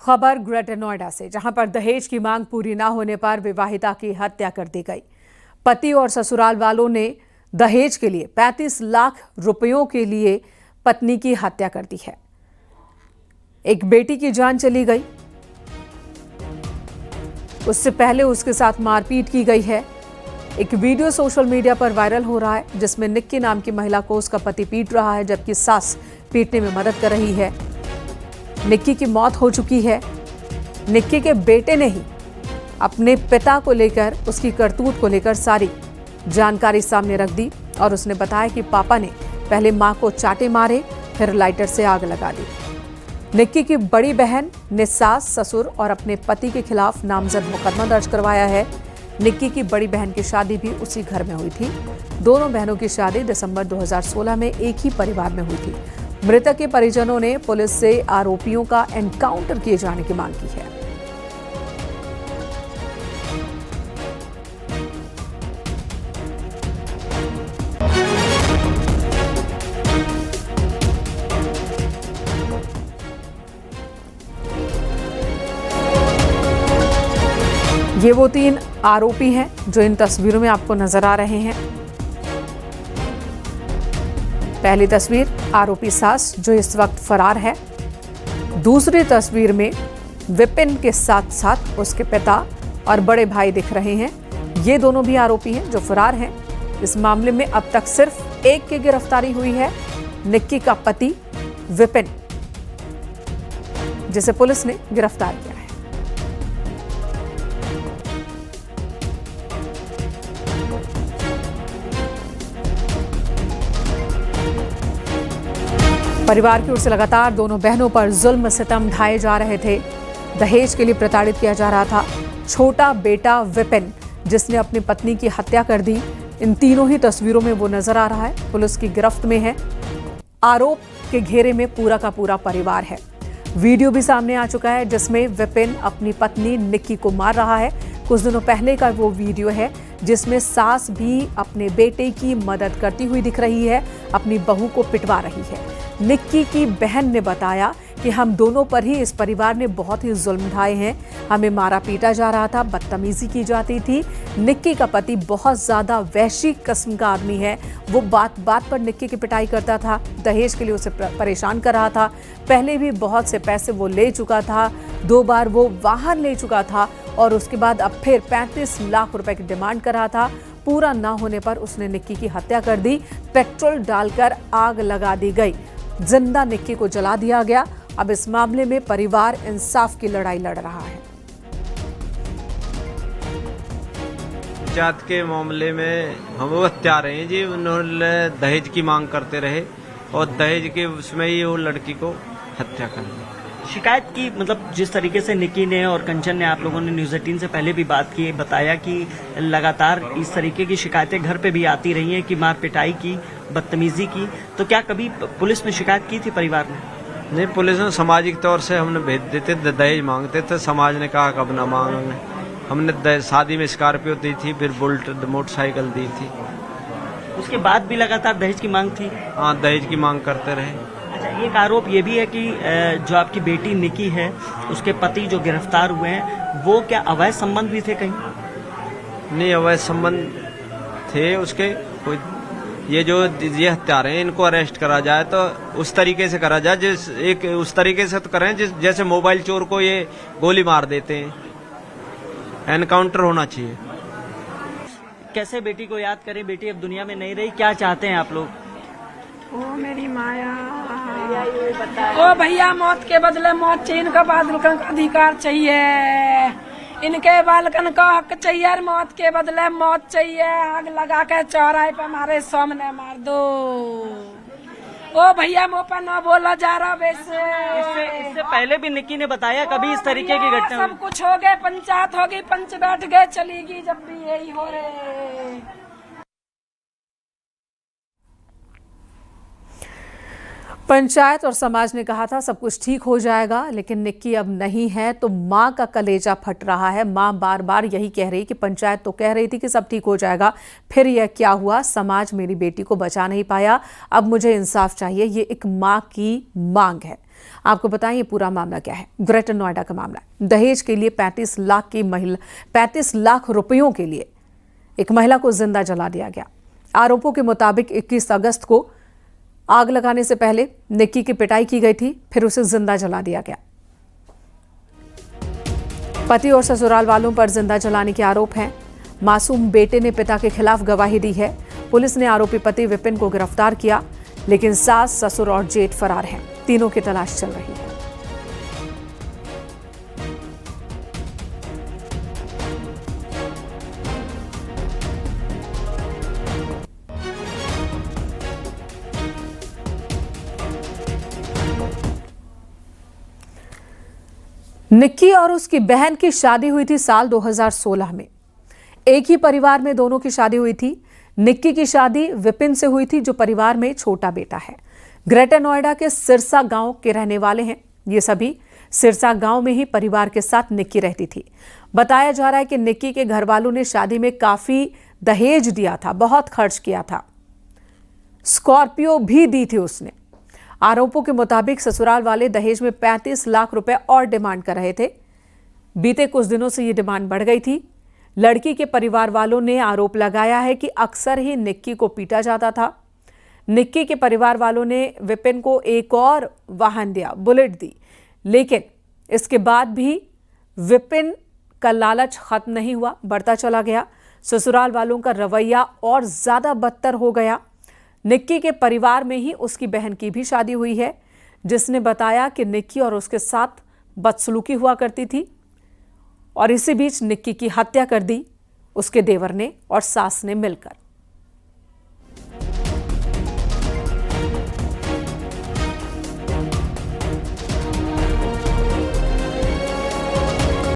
खबर ग्रेटर नोएडा से, जहां पर दहेज की मांग पूरी न होने पर विवाहिता की हत्या कर दी गई। पति और ससुराल वालों ने दहेज के लिए 35 लाख रुपयों के लिए पत्नी की हत्या कर दी है। एक बेटी की जान चली गई, उससे पहले उसके साथ मारपीट की गई है। एक वीडियो सोशल मीडिया पर वायरल हो रहा है जिसमें निक्की नाम की महिला को उसका पति पीट रहा है, जबकि सास पीटने में मदद कर रही है। निक्की की मौत हो चुकी है। निक्की के बेटे ने ही अपने पिता को लेकर, उसकी करतूत को लेकर सारी जानकारी सामने रख दी और उसने बताया कि पापा ने पहले मां को चाटे मारे, फिर लाइटर से आग लगा दी। निक्की की बड़ी बहन ने सास, ससुर और अपने पति के खिलाफ नामजद मुकदमा दर्ज करवाया है। निक्की की बड़ी बहन की शादी भी उसी घर में हुई थी। दोनों बहनों की शादी दिसंबर 2016 में एक ही परिवार में हुई थी। मृतक के परिजनों ने पुलिस से आरोपियों का एनकाउंटर किए जाने की मांग की है। ये वो 3 आरोपी हैं जो इन तस्वीरों में आपको नजर आ रहे हैं। पहली तस्वीर आरोपी सास जो इस वक्त फरार है। दूसरी तस्वीर में विपिन के साथ साथ उसके पिता और बड़े भाई दिख रहे हैं। ये दोनों भी आरोपी हैं जो फरार हैं। इस मामले में अब तक सिर्फ एक की गिरफ्तारी हुई है, निक्की का पति विपिन, जिसे पुलिस ने गिरफ्तार किया है। परिवार की ओर से लगातार दोनों बहनों पर जुल्म सितम ढाए जा रहे थे। दहेज के लिए प्रताड़ित किया जा रहा था। छोटा बेटा विपिन जिसने अपनी पत्नी की हत्या कर दी, इन तीनों ही तस्वीरों में वो नजर आ रहा है। पुलिस की गिरफ्त में है। आरोप के घेरे में पूरा का पूरा परिवार है। वीडियो भी सामने आ चुका है जिसमें विपिन अपनी पत्नी निक्की को मार रहा है। कुछ दिनों पहले का वो वीडियो है जिसमें सास भी अपने बेटे की मदद करती हुई दिख रही है, अपनी बहू को पिटवा रही है। निक्की की बहन ने बताया कि हम दोनों पर ही इस परिवार ने बहुत ही जुल्म ढाए हैं। हमें मारा पीटा जा रहा था, बदतमीजी की जाती थी। निक्की का पति बहुत ज्यादा वहशी किस्म का आदमी है। वो बात बात पर निक्की की पिटाई करता था, दहेज के लिए उसे परेशान कर रहा था। पहले भी बहुत से पैसे वो ले चुका था, 2 बार वो वाहन ले चुका था और उसके बाद अब फिर 35 लाख रुपए की डिमांड कर रहा था। पूरा ना होने पर उसने निक्की की हत्या कर दी। पेट्रोल डालकर आग लगा दी गई। जिंदा निक्की को जला दिया गया। अब इस मामले में परिवार इंसाफ की लड़ाई लड़ रहा है। जात के मामले में हम वो हत्या रहे हैं जी। उन्होंने दहेज की मांग करते रहे और दहेज के उसमें ही वो लड़की को हत्या कर दी। शिकायत की, मतलब जिस तरीके से निक्की ने और कंचन ने, आप लोगों ने न्यूज़ 18 से पहले भी बात की, बताया कि लगातार इस तरीके की शिकायतें घर पे भी आती रही हैं कि मार पिटाई की, बदतमीजी की। तो क्या कभी पुलिस में शिकायत की थी परिवार ने? नहीं, पुलिस ने सामाजिक तौर से हमने भेज देते, दहेज मांगते थे। समाज ने कहा कब ना मांग। हमने शादी में स्कॉर्पियो दी थी, फिर बुलेट मोटरसाइकिल दी थी। उसके बाद भी लगातार दहेज की मांग थी? हाँ, दहेज की मांग करते रहे। अच्छा, एक आरोप ये भी है कि जो आपकी बेटी निक्की है, उसके पति जो गिरफ्तार हुए हैं, वो क्या अवैध संबंध भी थे कहीं? नहीं, अवैध संबंध थे उसके। कोई ये हत्यारे हैं, इनको अरेस्ट करा जाए तो उस तरीके से करा जाए, उस तरीके से तो करें जैसे मोबाइल चोर को ये गोली मार देते हैं। एनकाउंटर होना चाहिए। कैसे बेटी को याद करें? बेटी अब दुनिया में नहीं रही, क्या चाहते हैं आप लोग? ओ मेरी माया, ओ भैया, मौत के बदले मौत चाहिए। इनका बालकन का अधिकार चाहिए, इनके बालकन का हक चाहिए और मौत के बदले मौत चाहिए। आग लगा के चौराहे पे हमारे सामने मार दो। ओ भैया, मुँह पर न बोला जा रहा वैसे। इससे पहले भी निक्की ने बताया कभी इस तरीके की घटना? सब कुछ हो गए, पंचायत होगी, पंच बैठ गए, चलेगी, जब भी यही हो रहे। पंचायत और समाज ने कहा था सब कुछ ठीक हो जाएगा, लेकिन निक्की अब नहीं है तो मां का कलेजा फट रहा है। मां बार बार यही कह रही कि पंचायत तो कह रही थी कि सब ठीक हो जाएगा, फिर यह क्या हुआ? समाज मेरी बेटी को बचा नहीं पाया, अब मुझे इंसाफ चाहिए। ये एक मां की मांग है। आपको बताएं ये पूरा मामला क्या है। ग्रेटर नोएडा का मामला है। दहेज के लिए 35 लाख रुपयों के लिए एक महिला को जिंदा जला दिया गया। आरोपों के मुताबिक 21 अगस्त को आग लगाने से पहले निक्की की पिटाई की गई थी, फिर उसे जिंदा जला दिया गया। पति और ससुराल वालों पर जिंदा जलाने के आरोप हैं। मासूम बेटे ने पिता के खिलाफ गवाही दी है। पुलिस ने आरोपी पति विपिन को गिरफ्तार किया, लेकिन सास, ससुर और जेठ फरार हैं। तीनों की तलाश चल रही है। निक्की और उसकी बहन की शादी हुई थी साल 2016 में। एक ही परिवार में दोनों की शादी हुई थी। निक्की की शादी विपिन से हुई थी, जो परिवार में छोटा बेटा है। ग्रेटर नोएडा के सिरसा गांव के रहने वाले हैं। ये सभी सिरसा गांव में ही परिवार के साथ निक्की रहती थी। बताया जा रहा है कि निक्की के घर वालों ने शादी में काफी दहेज दिया था, बहुत खर्च किया था। स्कॉर्पियो भी दी थी उसने। आरोपों के मुताबिक ससुराल वाले दहेज में 35 लाख रुपए और डिमांड कर रहे थे। बीते कुछ दिनों से ये डिमांड बढ़ गई थी। लड़की के परिवार वालों ने आरोप लगाया है कि अक्सर ही निक्की को पीटा जाता था। निक्की के परिवार वालों ने विपिन को एक और वाहन दिया, बुलेट दी, लेकिन इसके बाद भी विपिन का लालच खत्म नहीं हुआ, बढ़ता चला गया। ससुराल वालों का रवैया और ज्यादा बदतर हो गया। निक्की के परिवार में ही उसकी बहन की भी शादी हुई है, जिसने बताया कि निक्की और उसके साथ बदसलूकी हुआ करती थी और इसी बीच निक्की की हत्या कर दी उसके देवर ने और सास ने मिलकर।